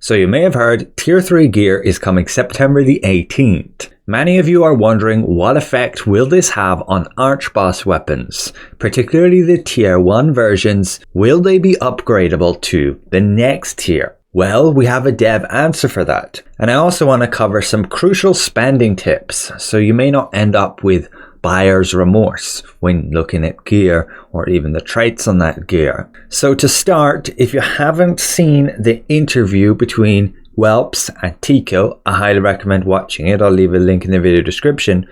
So you may have heard Tier 3 gear is coming September the 18th. Many of you are wondering what effect will this have on Archboss weapons, particularly the Tier 1 versions. Will they be upgradable to the next tier? Well, we have a dev answer for that. And I also want to cover some crucial spending tips, so you may not end up with buyer's remorse when looking at gear or even the traits on that gear. So to start, if you haven't seen the interview between Whelps and Tico, I highly recommend watching it. I'll leave a link in the video description.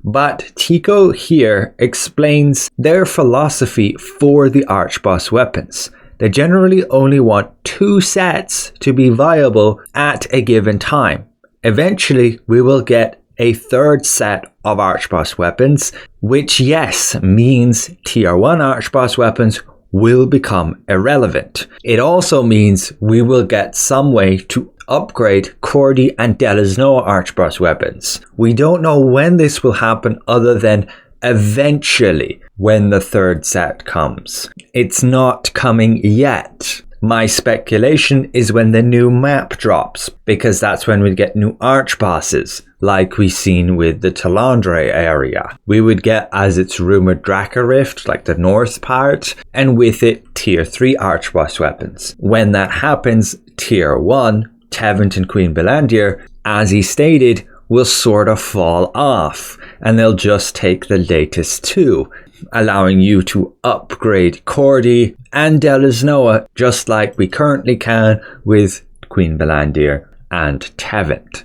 But Tico here explains their philosophy for the Archboss weapons. They generally only want 2 sets to be viable at a given time. Eventually, we will get a 3rd set of Archboss weapons, which yes, means Tier 1 Archboss weapons will become irrelevant. It also means we will get some way to upgrade Cordy and Delaznoa Archboss weapons. We don't know when this will happen other than eventually when the 3rd set comes. It's not coming yet. My speculation is when the new map drops, because that's when we get new Archbosses, like we seen with the Talandre area. We would get, as it's rumored, Draka Rift, like the north part, and with it Tier 3 Archboss weapons. When that happens, Tier 1, Tevent and Queen Belandir, as he stated, will sort of fall off, and they'll just take the latest 2, allowing you to upgrade Cordy and Delaznoa just like we currently can with Queen Belandir and Tevent.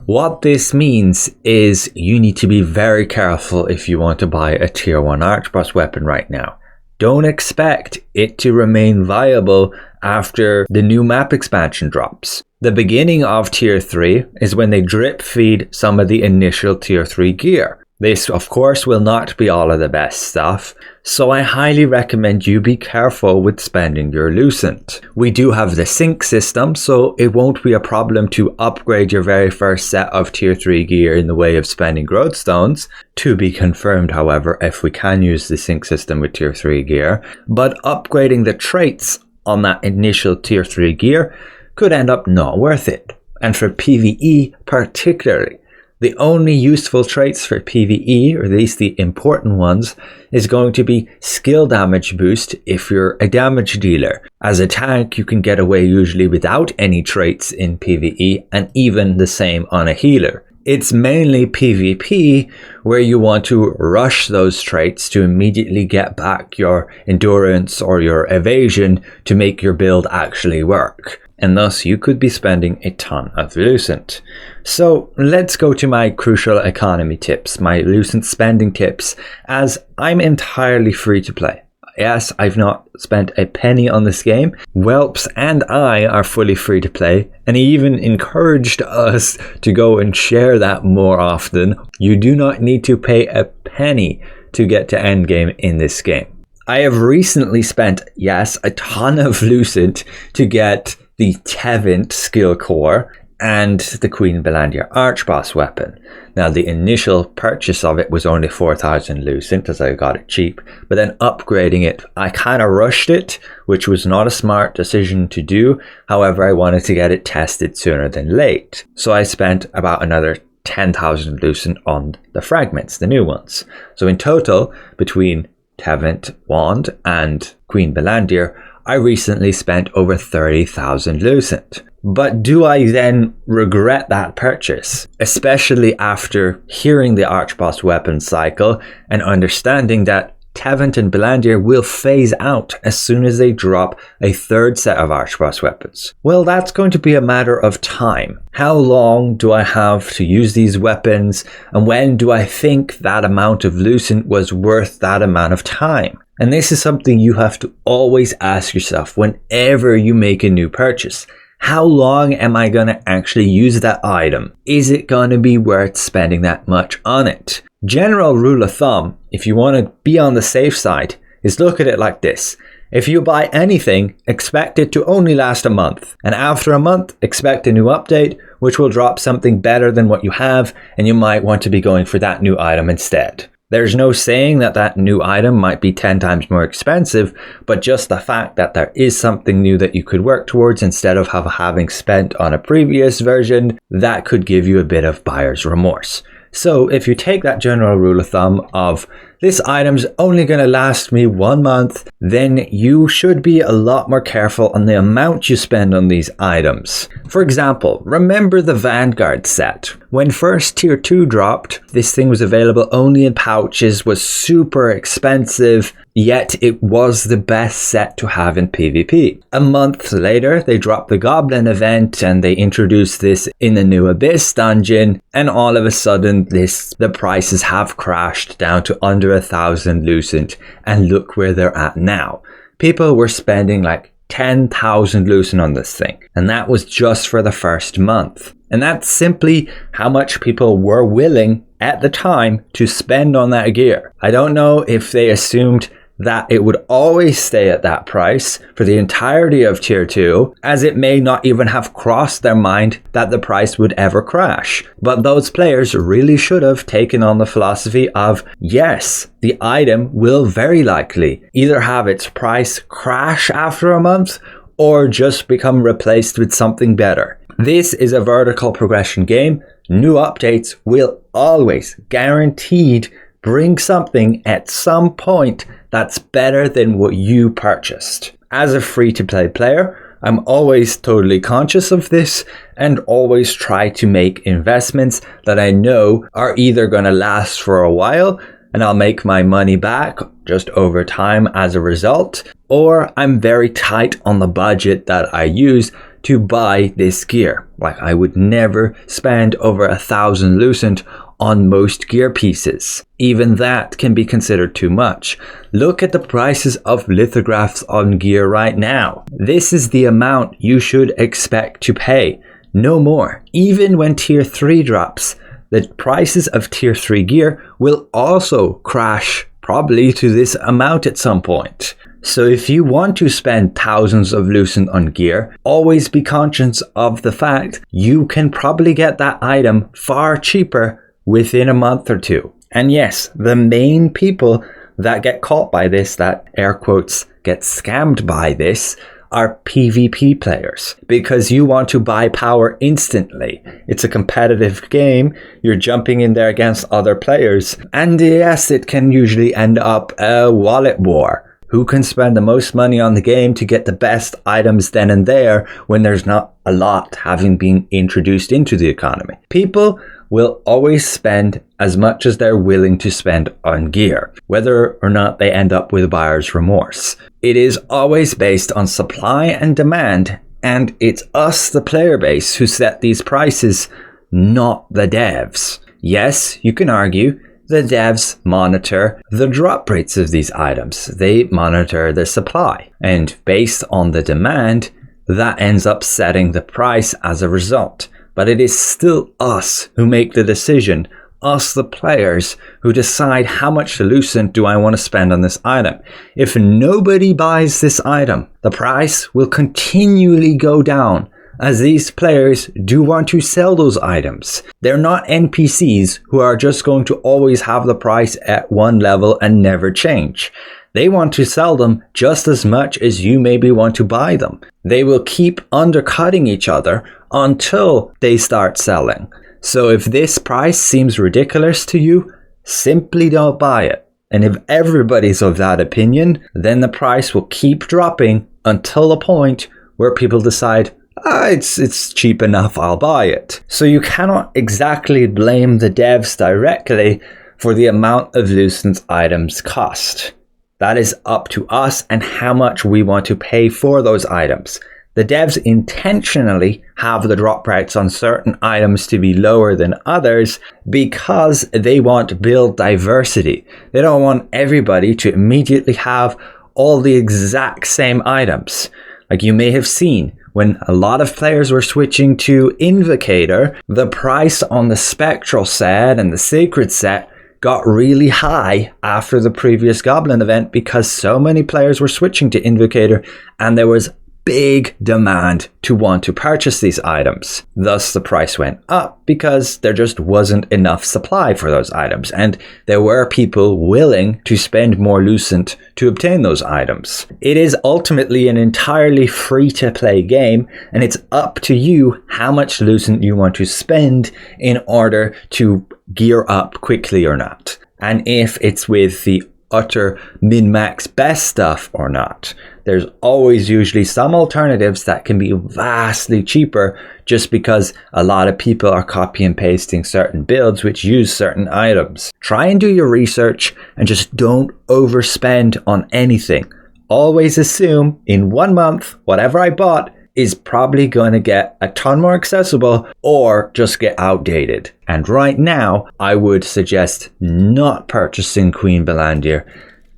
What this means is you need to be very careful if you want to buy a Tier 1 Archboss weapon right now. Don't expect it to remain viable after the new map expansion drops. The beginning of Tier 3 is when they drip feed some of the initial Tier 3 gear. This, of course, will not be all of the best stuff, so I highly recommend you be careful with spending your Lucent. We do have the sync system, so it won't be a problem to upgrade your very first set of Tier 3 gear in the way of spending growth stones. To be confirmed, however, if we can use the sync system with Tier 3 gear, but upgrading the traits on that initial Tier 3 gear could end up not worth it. And for PvE particularly, the only useful traits for PvE, or at least the important ones, is going to be skill damage boost if you're a damage dealer. As a tank, you can get away usually without any traits in PvE, and even the same on a healer. It's mainly PvP where you want to rush those traits to immediately get back your endurance or your evasion to make your build actually work. And thus you could be spending a ton of Lucent. So let's go to my crucial economy tips, my Lucent spending tips, as I'm entirely free to play. Yes, I've not spent a penny on this game. Whelps and I are fully free to play, and he even encouraged us to go and share that more often. You do not need to pay a penny to get to endgame in this game. I have recently spent, yes, a ton of Lucent to get the Tevent skill core and the Queen Belandir Archboss weapon. Now the initial purchase of it was only 4,000 Lucent as I got it cheap, but then upgrading it, I kind of rushed it, which was not a smart decision to do. However, I wanted to get it tested sooner than late. So I spent about another 10,000 Lucent on the fragments, the new ones. So in total, between Tevent Wand and Queen Belandir, I recently spent over 30,000 Lucent. But do I then regret that purchase? Especially after hearing the Archboss weapons cycle and understanding that Tevent and Belandir will phase out as soon as they drop a 3rd set of Archboss weapons. Well, that's going to be a matter of time. How long do I have to use these weapons, and when do I think that amount of Lucent was worth that amount of time? And this is something you have to always ask yourself whenever you make a new purchase. How long am I going to actually use that item? Is it going to be worth spending that much on it? General rule of thumb, if you want to be on the safe side, is look at it like this. If you buy anything, expect it to only last a month. And after a month, expect a new update, which will drop something better than what you have, and you might want to be going for that new item instead. There's no saying that that new item might be 10 times more expensive, but just the fact that there is something new that you could work towards instead of having spent on a previous version, that could give you a bit of buyer's remorse. So if you take that general rule of thumb of this item's only going to last me 1 month, then you should be a lot more careful on the amount you spend on these items. For example, remember the Vanguard set. When first tier 2 dropped, this thing was available only in pouches, was super expensive, yet it was the best set to have in PvP. A month later, they dropped the Goblin event and they introduced this in the new Abyss dungeon, and all of a sudden the prices have crashed down to under 1,000 Lucent, and look where they're at now. People were spending like 10,000 Lucent on this thing, and that was just for the first month. And that's simply how much people were willing at the time to spend on that gear. I don't know if they assumed that it would always stay at that price for the entirety of tier 2, as it may not even have crossed their mind that the price would ever crash. But those players really should have taken on the philosophy of, yes, the item will very likely either have its price crash after a month or just become replaced with something better. This is a vertical progression game. New updates will always, guaranteed, bring something at some point that's better than what you purchased. As a free-to-play player, I'm always totally conscious of this and always try to make investments that I know are either going to last for a while and I'll make my money back just over time as a result, or I'm very tight on the budget that I use to buy this gear. Like, I would never spend over 1,000 Lucent on most gear pieces. Even that can be considered too much. Look at the prices of lithographs on gear right now. This is the amount you should expect to pay. No more. Even when tier 3 drops, the prices of tier 3 gear will also crash probably to this amount at some point. So if you want to spend thousands of Lucent on gear, always be conscious of the fact you can probably get that item far cheaper within a month or two. And yes, the main people that get caught by this, that air quotes get scammed by this, are PvP players, because you want to buy power instantly. It's a competitive game, you're jumping in there against other players, and yes, it can usually end up a wallet war. Who can spend the most money on the game to get the best items then and there when there's not a lot having been introduced into the economy? People will always spend as much as they're willing to spend on gear, whether or not they end up with buyer's remorse. It is always based on supply and demand, and it's us, the player base, who set these prices, not the devs. Yes, you can argue the devs monitor the drop rates of these items. They monitor the supply, and based on the demand, that ends up setting the price as a result. But it is still us who make the decision, us the players, who decide how much Lucent do I want to spend on this item. If nobody buys this item, the price will continually go down, as these players do want to sell those items. They're not NPCs who are just going to always have the price at one level and never change. They want to sell them just as much as you maybe want to buy them. They will keep undercutting each other until they start selling. So if this price seems ridiculous to you, simply don't buy it. And if everybody's of that opinion, then the price will keep dropping until a point where people decide, it's cheap enough, I'll buy it. So you cannot exactly blame the devs directly for the amount of Lucent items cost. That is up to us and how much we want to pay for those items. The devs intentionally have the drop rates on certain items to be lower than others because they want build diversity. They don't want everybody to immediately have all the exact same items. Like you may have seen, when a lot of players were switching to Invocator, the price on the Spectral set and the Sacred set got really high after the previous Goblin event because so many players were switching to Invocator and there was big demand to want to purchase these items. Thus the price went up because there just wasn't enough supply for those items, and there were people willing to spend more Lucent to obtain those items. It is ultimately an entirely free-to-play game, and it's up to you how much Lucent you want to spend in order to gear up quickly or not, and if it's with the utter min-max best stuff or not. There's always usually some alternatives that can be vastly cheaper just because a lot of people are copy and pasting certain builds which use certain items. Try and do your research and just don't overspend on anything. Always assume in 1 month whatever I bought is probably going to get a ton more accessible or just get outdated. And right now, I would suggest not purchasing Queen Belandir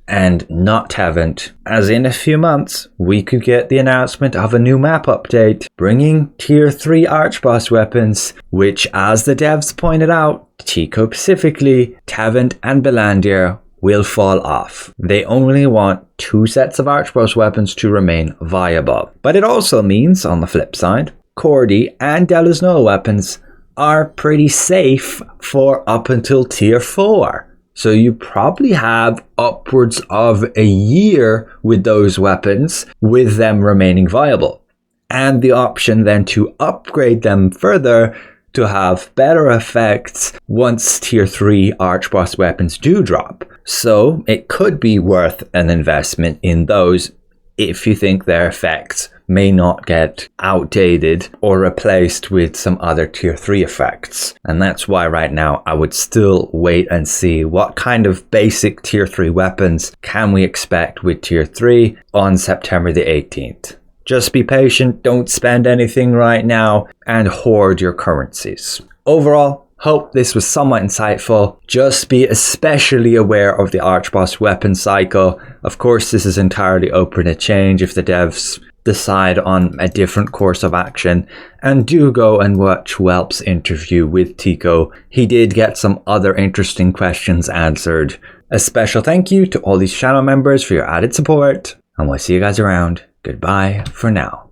and not Tevent, as in a few months, we could get the announcement of a new map update, bringing Tier 3 Archboss weapons, which, as the devs pointed out, Tico specifically, Tevent and Belandir will fall off. They only want 2 sets of Archboss weapons to remain viable. But it also means, on the flip side, Cordy and Delusnoa weapons are pretty safe for up until Tier 4. So you probably have upwards of a year with those weapons, with them remaining viable. And the option then to upgrade them further to have better effects once Tier 3 Archboss weapons do drop. So it could be worth an investment in those if you think their effects may not get outdated or replaced with some other Tier 3 effects. And that's why right now I would still wait and see what kind of basic Tier 3 weapons can we expect with Tier 3 on September the 18th. Just be patient, don't spend anything right now, and hoard your currencies. Overall, hope this was somewhat insightful. Just be especially aware of the Archboss weapon cycle. Of course, this is entirely open to change if the devs decide on a different course of action. And do go and watch Welp's interview with Tico. He did get some other interesting questions answered. A special thank you to all these channel members for your added support. And we'll see you guys around. Goodbye for now.